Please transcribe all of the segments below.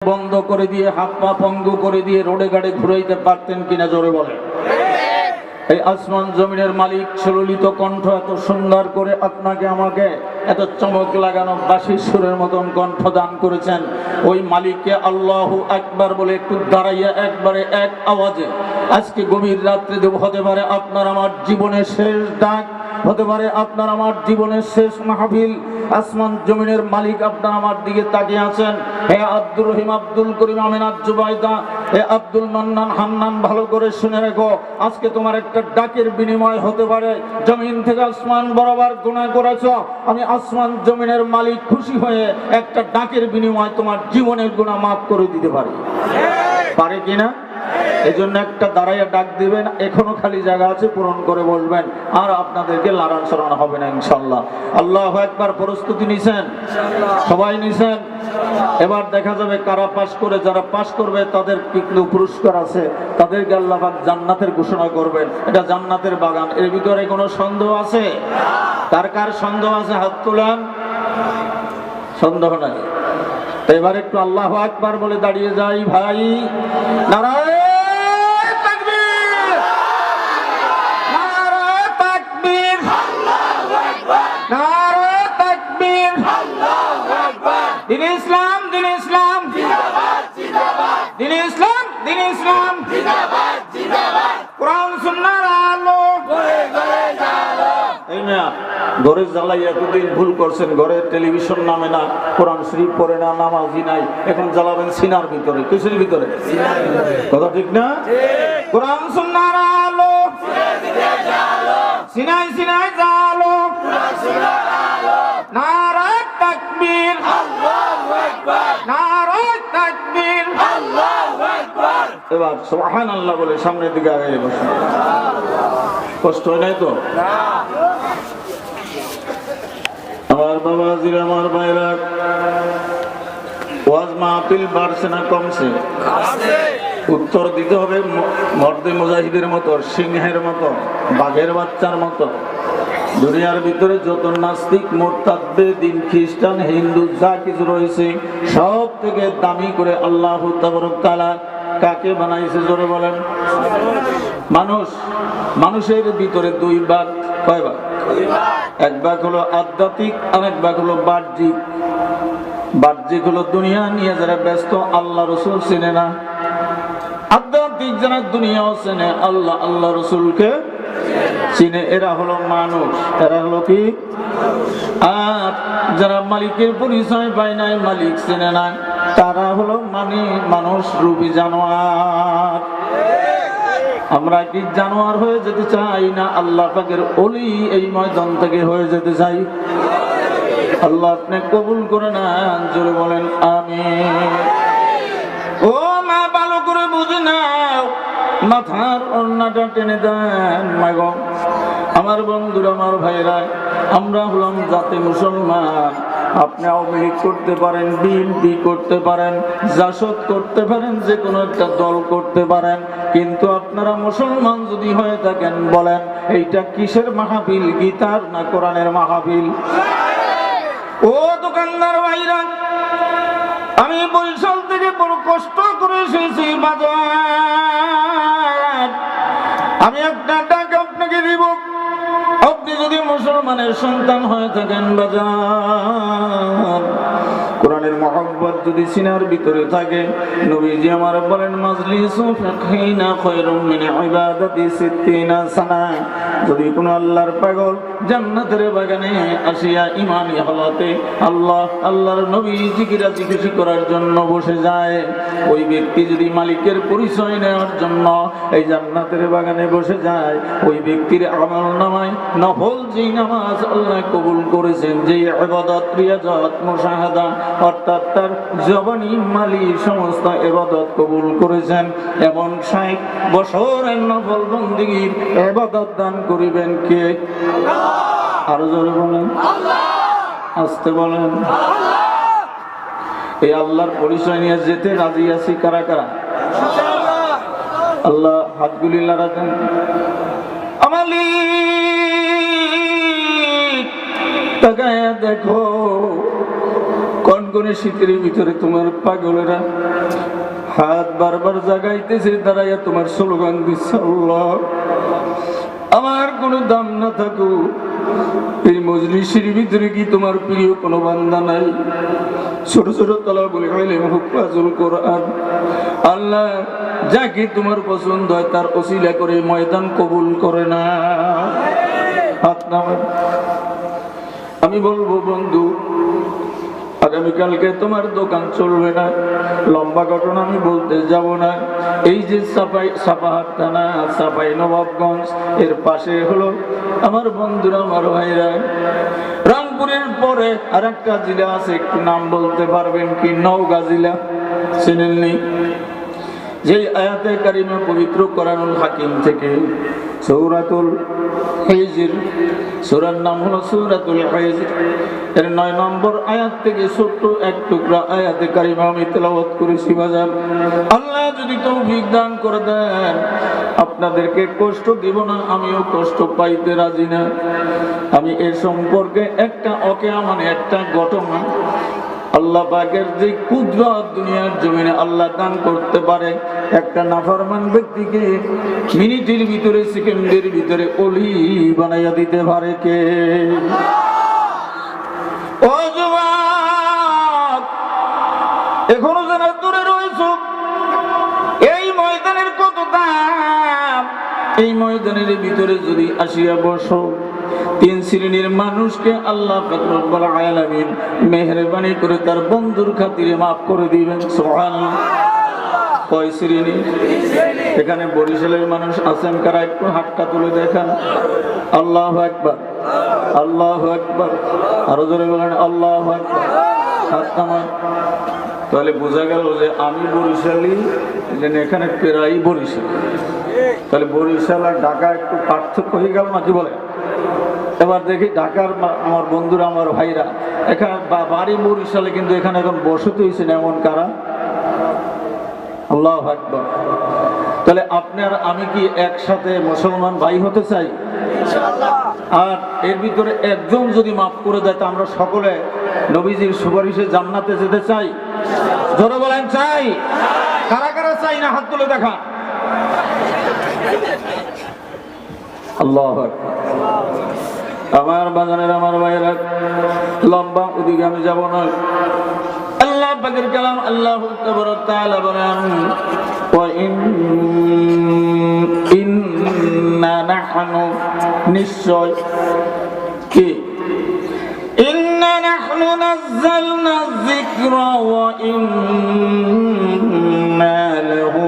বন্ধ করে দিয়ে হাত পা পঙ্গু করে দিয়ে রোডে গাড়ি ঘুরাইতে পারতেন কিনা জোরে বলে। এই আসমান জমিনের মালিক সুললিত কণ্ঠ এত সুন্দর করে আপনাকে আমাকে এত চমক লাগানো বাঁশি সুরের মতন কণ্ঠ দান করেছেন। ওই মালিককে আল্লাহু আকবার বলে একটু দাঁড়াইয়া একবারে এক আওয়াজে আজকে গভীর রাত্রে দেব হতে পারে আপনার আমার জীবনের শেষ ডাক, হতে পারে আপনার আমার জীবনের শেষ মাহফিল। আসমান জমিনের মালিক আপনার আমার দিকে তাকিয়ে আছেন। হে আব্দুর রহিম, আব্দুল করিম, আমিনাত, জুবাইদা, হে আব্দুল মান্নান, হান্নান, ভালো করে শুনে রেখো, আজকে তোমার একটা ডাকের বিনিময় হতে পারে। জমিন থেকে আসমান বরাবর গুনাহ করেছো, আমি আসমান জমিনের মালিক খুশি হয়ে একটা ডাকের বিনিময় তোমার জীবনের গুনাহ মাফ করে দিতে পারি। পারে কিনা? এই জন্য একটা দাঁড়াইয়া ডাক দিবেন, এখনো খালি জায়গা আছে, পূরণ করে বসবেন, আর আপনাদেরকে লাড়ান সরানো হবে না ইনশাল্লাহ। আল্লাহু আকবার। প্রস্তুতি নিছেন? সবাই নিছেন? এবার দেখা যাবে কারা পাশ করে, যারা পাশ করবে তাদের কিন্তু পুরস্কার আছে, তাদেরকে আল্লাহ পাক জান্নাতের ঘোষণা করবেন। এটা জান্নাতের বাগান, এর ভিতরে কোনো সন্দেহ আছে? কার কার সন্দেহ আছে হাত তুলেন। সন্দেহ নাই। এবার একটু আল্লাহু আকবার বলে দাঁড়িয়ে যাই ভাই। নারায়ে তাকবীর, নারায়ে তাকবীর, আল্লাহু আকবার, নারায়ে তাকবীর, আল্লাহু আকবার। দ্বীন ইসলাম, দ্বীন ইসলাম জিন্দাবাদ, জিন্দাবাদ। দ্বীন ইসলাম, দ্বীন ইসলাম জিন্দাবাদ, জিন্দাবাদ। কোরআন সুন্নাহর আলো ঘরে ঘরে জ্বালো। এই না ঘরে জ্বালাই এতদিন ভুল করছেন, ঘরে টেলিভিশন নামে না, কোরআন শরীফ পড়ে না, নামাজি নাই, এখন জ্বালাবেন সিনার ভিতরে। কিসের ভিতরে? কথা ঠিক না? কোরআন সুন্নাহর আলো সিনায় সিনায় জ্বালো, নারায়ে তাকবীর, আল্লাহু আকবার, নারায়ে তাকবীর, আল্লাহু আকবার। এবার সুবহানাল্লাহ বলে সামনের দিকে আগায় বসুন। কষ্ট হয় নাই তো? আমার বাবাজির, আমার ভাইরা, ওয়াজ মাহফিল বাড়ছে না কমছে? উত্তর দিতে হবে মর্দে মুজাহিদের মতো, সিংহের মতো, বাঘের বাচ্চার মতো। দুনিয়ার ভিতরে যত নাস্তিক, মুরতাদ, বেদিন, খ্রিস্টান, হিন্দু যা কিছু রয়েছে সব থেকে দামি করে আল্লাহ তাবারক তাআলা কাকে বানাইছে জোরে বলেন? মানুষ। মানুষের ভিতরে দুই ভাগ। কয় ভাগ? এক ভাগ হলো আধ্যাত্মিক, আর এক ভাগ হলো বাহ্যিক। বাহ্যিক হলো দুনিয়া নিয়ে যারা ব্যস্ত, আল্লাহ রসুল চেনে না। আধ্যাত্মিক যারা দুনিয়াও চেনে, আল্লাহ আল্লাহ রসুলকে চিনে, এরা হলো মানুষ। এরা হলো কি? আর যারা মালিকের পরিচয় পায় নাই, মালিক চেনে না, তারা হলো মানুষ রূপী জানোয়ার। আমরা কি জানোয়ার হয়ে যেতে চাই না আল্লাহ পাকের ওলি এই ময়দান থেকে হয়ে যেতে চাই? আল্লাহ আপনি কবুল করে নেন, জোরে বলেন আমিন। ও মা, ভালো করে বুঝে নাও, মাথার ওড়নাটা টেনে দেন। মাগো আমার বন্ধুরা, আমার ভাইরা, আমরা হলাম জাতি মুসলমান। আপনি আওয়ামী লীগ করতে পারেন, বিএনপি করতে পারেন, জাসদ করতে পারেন, যে কোনো একটা দল করতে পারেন, কিন্তু আপনারা মুসলমান যদি হয়ে থাকেন, বলেন এইটা কিসের মাহফিল? গীতার না কোরআনের মাহফিল? ও দোকানদার ভাইরা, আমি বরিশাল থেকে বড় কষ্ট করে এসেছি বাজার। আমি একটা ডাক আপনাকে দিব, আপনি যদি মুসলমানের সন্তান হয়ে থাকেন বাজার, কোরআনের মহব্বত যদি সিনার ভিতরে থাকে, নবীজি আমার বলেন মাজলিসু ফাকহিনা খায়রুম মিন ইবাদাতি 60 সানা। যদি কোনো আল্লাহর পাগল জান্নাতের বাগানে আসিয়া ঈমানি হালাতে আল্লাহ আল্লাহর নবী জিকিরা জিকির করার জন্য বসে যায়, ওই ব্যক্তি যদি মালিকের পরিচয় নেওয়ার জন্য এই জান্নাতের বাগানে বসে যায়, ওই ব্যক্তির আমলনামায় নফল যেই নামাজ আল্লাহ কবুল করেছেন, যেই ইবাদত, রিয়াজত, মুশাহাদা, অর্থাৎ তার জবানি মালি সমস্ত ইবাদত কবুল করেছেন, এমন 60 বছরের নফল বন্দেগীর ইবাদত দান করিবেন কে? আরো জোরে বলেন, আস্তে বলেন। এই আল্লাহর পরিচয় নিয়ে যেতে রাজি আছি কারা কারা? আল্লাহ হাতগুলি লাগাতেন। আমালি তাকায়া দেখো কনকনে শীতের ভিতরে তোমার পাগলেরা হাত বারবার জাগাইতেছে, দাঁড়াইয়া তোমার স্লোগান দিচ্ছে, আল্লাহ আমার কোনো দাম না থাকুক, এই মজলিসের ভিতরে কি তোমার প্রিয় কোনো বান্দা নাই? ছোট ছোট তালাবুল ইলম, হুফাজুল কোরআন, আল্লাহ যাকে তোমার পছন্দ হয় তার ওসিলা করে ময়দান কবুল করে না। হাত নামান। আমি বলবো বন্ধু, আগামীকালকে তোমার দোকান চলবে না। লম্বা ঘটনা আমি বলতে যাব না। এই যে সাপাহার থানা, চাঁপাই নবাবগঞ্জ, এর পাশে হলো আমার বন্ধুরা, আমার ভাইরা, রংপুরের পরে আর একটা জেলা আছে, একটু নাম বলতে পারবেন কি? নওগাঁ জেলা, চেনেননি? যে আয়াতে কারিমা পবিত্র কোরআনুল হাকিম থেকে সূরাতুল হিজর, সূরার নাম হলো সূরাতুল হিজর, এর 9 নম্বর আয়াত থেকে ছোট্ট এক টুকরা আয়াতে কারিমা আমি তেলাওয়াত করেছি বাজার। আল্লাহ যদি তৌফিক দান করে দেন, আপনাদেরকে কষ্ট দেব না, আমিও কষ্ট পাইতে রাজি না। আমি এর সম্পর্কে একটা মানে একটা ঘটনা, আল্লাহ পাকের যে কুদরত দুনিয়ার জমিনে আল্লাহ দান করতে পারে, একটা নাফরমান ব্যক্তিকে মিনিটের ভিতরে, সেকেন্ডের ভিতরে ওলি বানাইয়া দিতে পারে কে? ও যুবক, এখনো যারা দূরে রয়েছ, এই ময়দানের কত দাম! এই ময়দানের ভিতরে যদি আসিয়া বসো, 3 শ্রেণীর মানুষকে আল্লাহ পাক রব্বুল আলামিন মেহেরবানি করে তার বন্ধুর খাতিরে মাফ করে দিবেন। সুবহানাল্লাহ। কয় শ্রেণী? এখানে বরিশালের মানুষ আছেন কারা? একটু হাতটা তুলে দেখান। আল্লাহু আকবার, আল্লাহু আকবার, আরো জোরে বলেন আল্লাহু আকবার। হাত নামান। তাহলে বোঝা গেল যে আমি বরিশালী, এখানে প্রায় বরিশাল। তাহলে বরিশাল আর ঢাকা একটু পার্থক্য হয়ে গেল নাকি বলে? এবার দেখি ঢাকার আমার বন্ধুরা, আমার ভাইরা, এখানে বাড়ি বরিশালে, কিন্তু এখানে এখন বসতি হয়েছেন এমন কারা? আল্লাহু আকবার। তাহলে আপনার আমি কি একসাথে মুসলমান ভাই হতে চাই? আর এর ভিতরে একজন যদি মাফ করে দেয়, তা আমরা সকলে নবীজির সুপারিশে জান্নাতে যেতে চাই। জোরে বলেন চাই। কারা কারা চাই না? হাত তুলে দেখা। আল্লাহু আকবার। আমার বাগানের আমার ভাইয়েরা, লম্বা ওদিকে আমি যাব না। আল্লাহ পাকের কালাম, আল্লাহু তাআলা বলেন, ওয়া ইন্না নাহনু, নিশ্চয় কি, ইন্না নাহনু নাযালনা যিকরা ওয়া ইন্না লাহু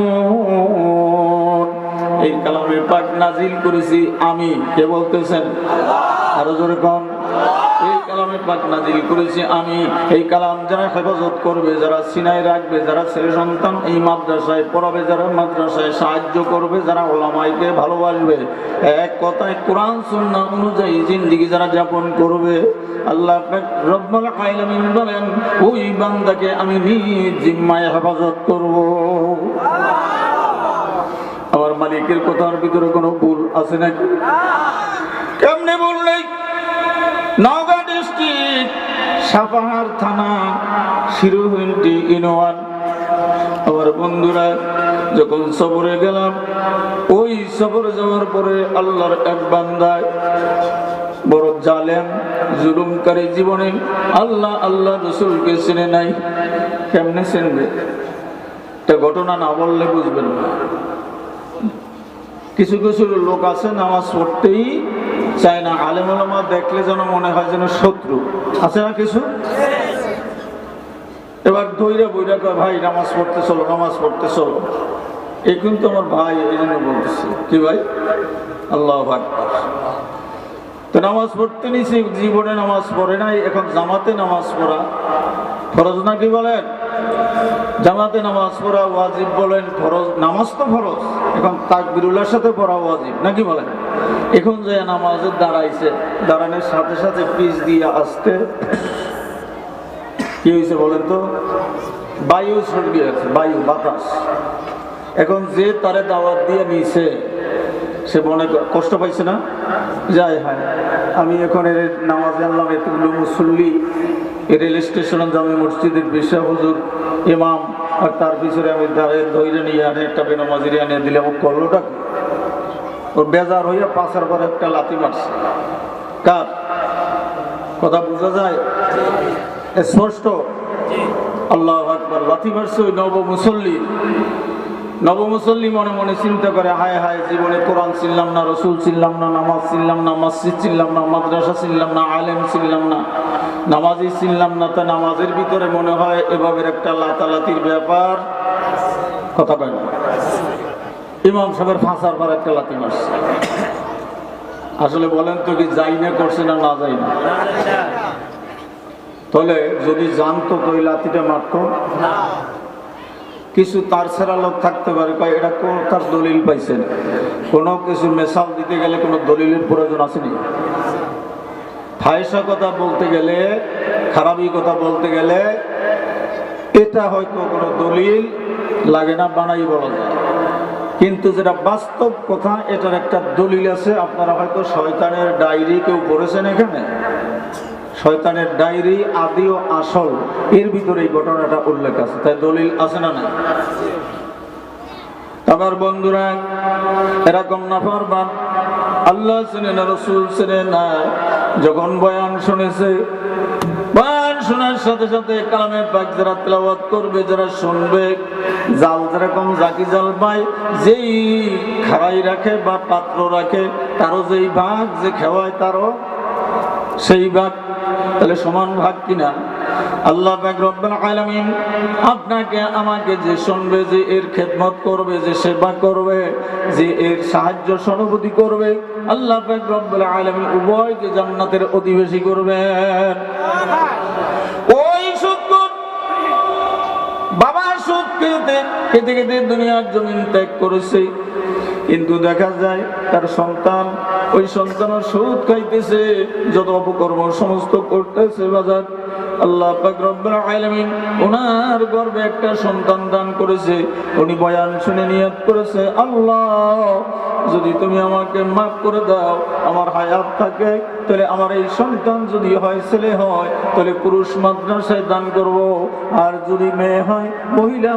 লাহাফিজুন। এই কালামে পাক নাজিল করেছি আমি। কে বলতেছেন? আরো জোরে কোন? এই কালামে পাক নাজিল করেছি আমি। এই কালাম যারা হেফাজত করবে, যারা সিনায় রাখবে, যারা ছেলে সন্তান এই মাদ্রাসায় পড়াবে, যারা মাদ্রাসায় সাহায্য করবে, যারা ওলামাইকে ভালোবাসবে, এক কথায় কোরআন সুন্নাহ অনুযায়ী জিন্দেগি যারা যাপন করবে, আল্লাহ পাক রব্বুল আলামিন বলেন, ওই বান্দাকে আমি নিজ জিম্মায় হেফাজত করব। আমার মালিকের কথার ভিতরে কোনো ভুল আছে নাকি? কেমনে ভুল নেই? নওগাঁ ডিস্ট্রিক্ট, সাপাহার থানা, শিরোহিন্টি ইউনিয়ন। আমার বন্ধুরা, যখন সফরে গেলাম, ওই সফরে যাওয়ার পরে আল্লাহর এক বান্দায় বড় জালেম, জুলুমকারী, জীবনে আল্লাহ রসুলকে চিনে নাই। কেমনে চিনবে? একটা ঘটনা না বললে বুঝবেন না। কিছু কিছু লোক আছে নামাজ পড়তেই চায় না, আলেম ওলামা দেখলে যেন মনে হয় যেন শত্রু। আছে না কিছু? এবার দইরা বইরা কয়, ভাই নামাজ পড়তে চলো, নামাজ পড়তে চলো। এই কিন্তু আমার ভাই, এই জন্য বলতেছি। কি ভাই? আল্লাহু আকবার। তো নামাজ পড়তে নিছি, জীবনে নামাজ পড়ে নাই, এখন জামাতে নামাজ পড়া ফরজ নাকি বলেন? জামাতে নামাজ পড়া ওয়াজিব বলেন, ফরজ। নামাজ তো ফরজ, এখন তাকবীরুল্লাহর সাথে পড়া ওয়াজিব নাকি বলেন? এখন যে নামাজে দাঁড়াইছে, দাঁড়ানোর সাথে সাথে পিছ দিয়ে আসতে কি হয়েছে বলেন তো? বায়ু ছড়িয়ে গেছে, বায়ু, বাতাস। এখন যে তারে দাওয়াত দিয়ে নিছে, সে মনে কষ্ট পাইছে না? যায়, হ্যাঁ আমি এখন এর নামাজে আনলাম এতগুলো মুসল্লি রেল স্টেশন জামে মসজিদের পেশা হুজুর ইমাম, আর তার পিছনে আমি ধৈর্য নিয়ে আনে একটা বেনামাজিরে আনিয়ে দিলে ও করলোটা ওর বেজার হইয়া পাশার পর একটা লাথি মারছে। কার কথা বোঝা যায় স্পষ্ট? আল্লাহু আকবার। লাথি মারছে ওই নব মুসল্লি মনে মনে চিন্তা করে, হায় হায়, জীবনে কোরআন চিনলাম না, রসুল চিনলাম না, নামাজ চিনলাম না, মসজিদ চিনলাম না, মাদ্রাসা চিনলাম না, আলেম চিনলাম না, নামাজি চিনলাম না। তা নামাজের ভিতরে মনে হয় এভাবে একটা লাতালাতির ব্যাপার। কথা কয় না? ইমাম সাহেবের ফাঁসার পর একটা লাথি মারছে। আসলে বলেন তো কি যাই না করছে না না যাই না? তাহলে যদি জানতো তো এই লাথিটা মারতো না। কিছু তার ছাড়া লোক থাকতে পারে, এটা কোন তার দলিল পাইছেন? কোনো কিছু মেসাল দিতে গেলে কোনো দলিলের প্রয়োজন আসেনি। ফায়সা কথা বলতে গেলে, খারাপি কথা বলতে গেলে এটা হয়তো কোনো দলিল লাগে না, বানাই বলা যায়। কিন্তু যেটা বাস্তব কথা, এটার একটা দলিল আছে। আপনারা হয়তো শয়তানের ডায়েরি কেউ পড়েছেন, এখানে শয়তানের ডায়েরি আদি ও আসল এর ভিতরে এই ঘটনাটা উল্লেখ আছে, তাই দলিল আছে না নাই? আবার বন্ধুরা, এরকম নাফরমান আল্লাহ চেনে না, রসুল চেনে না, যখন বয়ান শুনেছে, বয়ান শোনার সাথে সাথে কালামে পাক যারা তেলাওয়াত করবে, যারা শুনবে, জাল যেরকম জাকি জাল পায়, যেই খাড়াই রাখে বা পাত্র রাখে, তারও যেই ভাগ, যে খেওয়ায় তারও সেই ভাগ। তাহলে সমান ভাগ কিনা? আল্লাহ পাক রব্বুল আলামিন আপনাকে আমাকে যে শুনবে, যে এর খেদমত করবে, যে সেবা করবে, যে এর সাহায্য সহানুভূতি করবে, আল্লাহ পাক রব্বুল আলামিন উভয়কে জান্নাতের অধিবাসী করবেন। ওই সুদখোর বাবা সুদ খেতে খেতে খেতে দুনিয়ার জমিন ত্যাগ করেছে, কিন্তু দেখা যায় তার সন্তান, ওই সন্তানের সুদ খাইতেছে, যত অপকর্ম সমস্ত করতেছে বাজার। আল্লাহ পাক রব্বুল আলামিন ওনার গর্ভে একটা সন্তান দান করেছে। উনি বয়ান শুনে নিয়ত করেছে, আল্লাহ যদি তুমি আমাকে মাফ করে দাও, আমার হায়াত থাকে, তাহলে আমার এই সন্তান যদি হয় ছেলে হয়, তাহলে পুরুষ মাদ্রাসায় দান করব, আর যদি মেয়ে হয় মহিলা